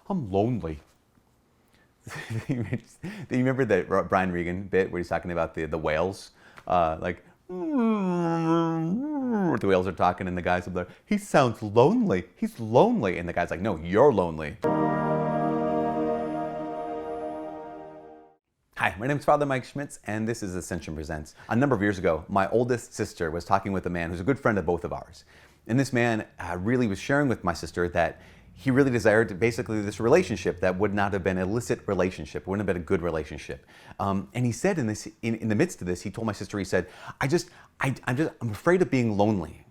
I'm lonely. Do you remember the Brian Regan bit where he's talking about the whales? Like, the whales are talking and the guy's up there, he sounds lonely. He's lonely. And the guy's like, no, you're lonely. Hi, my name is Father Mike Schmitz, and this is Ascension Presents. A number of years ago, my oldest sister was talking with a man who's a good friend of both of ours. And this man really was sharing with my sister that he really desired basically this relationship that would not have been an illicit relationship, wouldn't have been a good relationship. And he said in the midst of this, he told my sister, he said, I'm afraid of being lonely.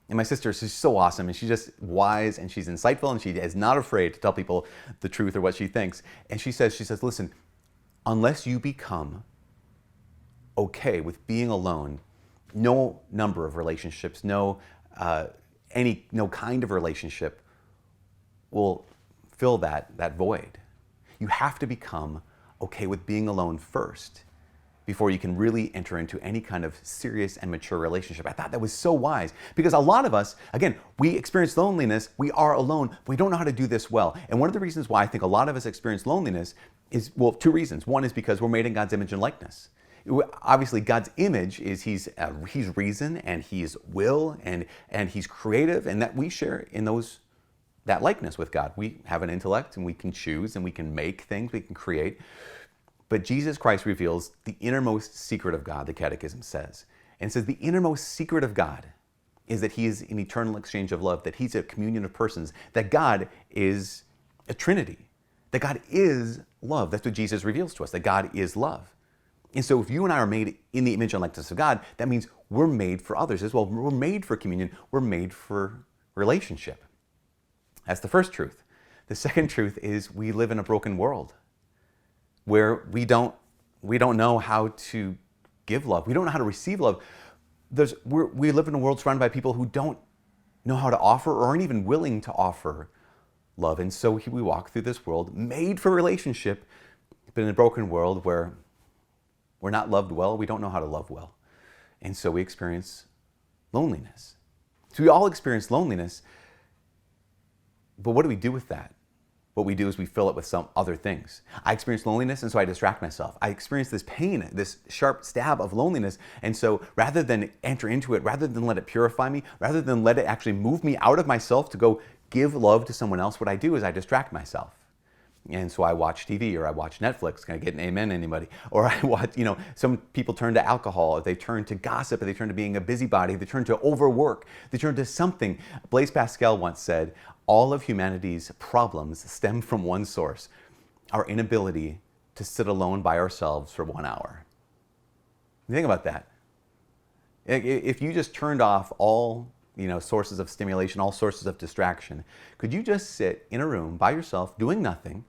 And my sister is so awesome, and she's just wise, and she's insightful, and she is not afraid to tell people the truth or what she thinks. And she says, listen, unless you become okay with being alone, no number of relationships, no kind of relationship will fill that void. You have to become okay with being alone first before you can really enter into any kind of serious and mature relationship. I thought that was so wise, because a lot of us, again, we experience loneliness, we are alone, but we don't know how to do this well. And one of the reasons why I think a lot of us experience loneliness is, well, two reasons. One is because we're made in God's image and likeness. Obviously, God's image is He's reason, and He's will, and He's creative, and that we share in that likeness with God. We have an intellect, and we can choose, and we can make things, we can create. But Jesus Christ reveals the innermost secret of God, the Catechism says. And it says the innermost secret of God is that He is an eternal exchange of love, that He's a communion of persons, that God is a Trinity, that God is love. That's what Jesus reveals to us, that God is love. And so if you and I are made in the image and likeness of God, that means we're made for others as well. We're made for communion. We're made for relationship. That's the first truth. The second truth is we live in a broken world where we don't know how to give love. We don't know how to receive love. We live in a world surrounded by people who don't know how to offer or aren't even willing to offer love. And so we walk through this world made for relationship, but in a broken world where we're not loved well, we don't know how to love well. And so we experience loneliness. So we all experience loneliness, but what do we do with that? What we do is we fill it with some other things. I experience loneliness, and so I distract myself. I experience this pain, this sharp stab of loneliness, and so rather than enter into it, rather than let it purify me, rather than let it actually move me out of myself to go give love to someone else, what I do is I distract myself. And so I watch TV, or I watch Netflix. Can I get an amen, anybody? Or I watch, some people turn to alcohol, or they turn to gossip, or they turn to being a busybody, they turn to overwork, they turn to something. Blaise Pascal once said, all of humanity's problems stem from one source, our inability to sit alone by ourselves for 1 hour. Think about that. If you just turned off all sources of stimulation, all sources of distraction, could you just sit in a room by yourself doing nothing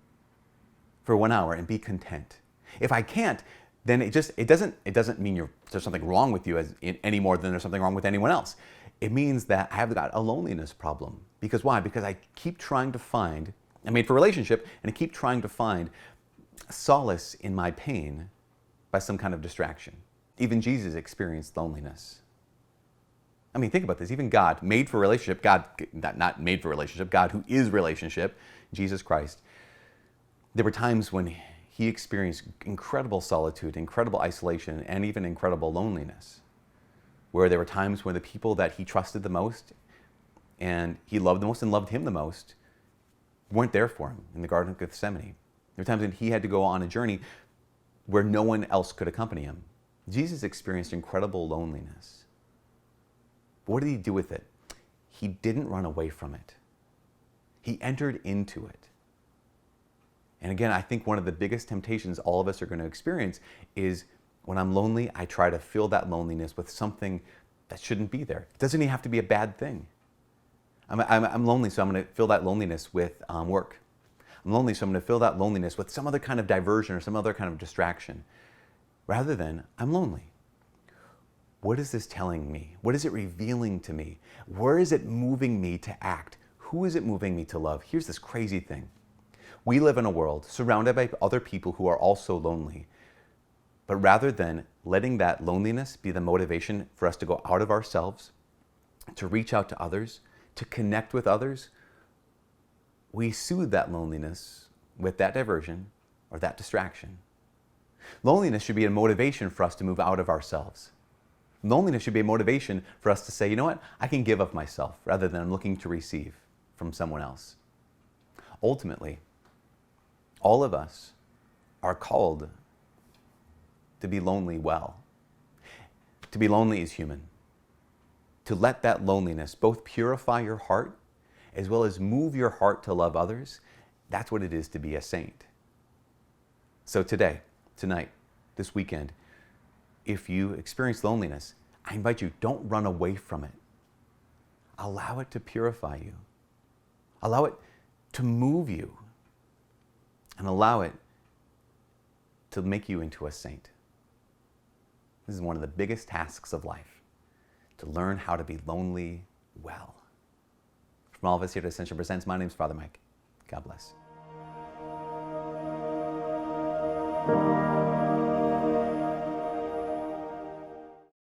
for 1 hour and be content? If I can't, then it doesn't mean there's something wrong with you any more than there's something wrong with anyone else. It means that I have got a loneliness problem. Because why? Because I keep trying to find, I'm made for relationship, and I keep trying to find solace in my pain by some kind of distraction. Even Jesus experienced loneliness. I mean, think about this. Even God, made for relationship, God, not made for relationship, God who is relationship, Jesus Christ, there were times when He experienced incredible solitude, incredible isolation, and even incredible loneliness, where there were times when the people that He trusted the most and He loved the most and loved Him the most weren't there for Him in the Garden of Gethsemane. There were times when He had to go on a journey where no one else could accompany Him. Jesus experienced incredible loneliness. But what did He do with it? He didn't run away from it. He entered into it. And again, I think one of the biggest temptations all of us are going to experience is when I'm lonely, I try to fill that loneliness with something that shouldn't be there. It doesn't even have to be a bad thing. I'm lonely, so I'm going to fill that loneliness with work. I'm lonely, so I'm going to fill that loneliness with some other kind of diversion or some other kind of distraction. Rather than, I'm lonely. What is this telling me? What is it revealing to me? Where is it moving me to act? Who is it moving me to love? Here's this crazy thing. We live in a world surrounded by other people who are also lonely. But rather than letting that loneliness be the motivation for us to go out of ourselves, to reach out to others, to connect with others, we soothe that loneliness with that diversion or that distraction. Loneliness should be a motivation for us to move out of ourselves. Loneliness should be a motivation for us to say, you know what, I can give of myself rather than I'm looking to receive from someone else. Ultimately, all of us are called to be lonely well. To be lonely is human. To let that loneliness both purify your heart as well as move your heart to love others, that's what it is to be a saint. So today, tonight, this weekend, if you experience loneliness, I invite you, don't run away from it. Allow it to purify you. Allow it to move you. And allow it to make you into a saint. This is one of the biggest tasks of life, to learn how to be lonely well. From all of us here at Ascension Presents, my name is Father Mike. God bless.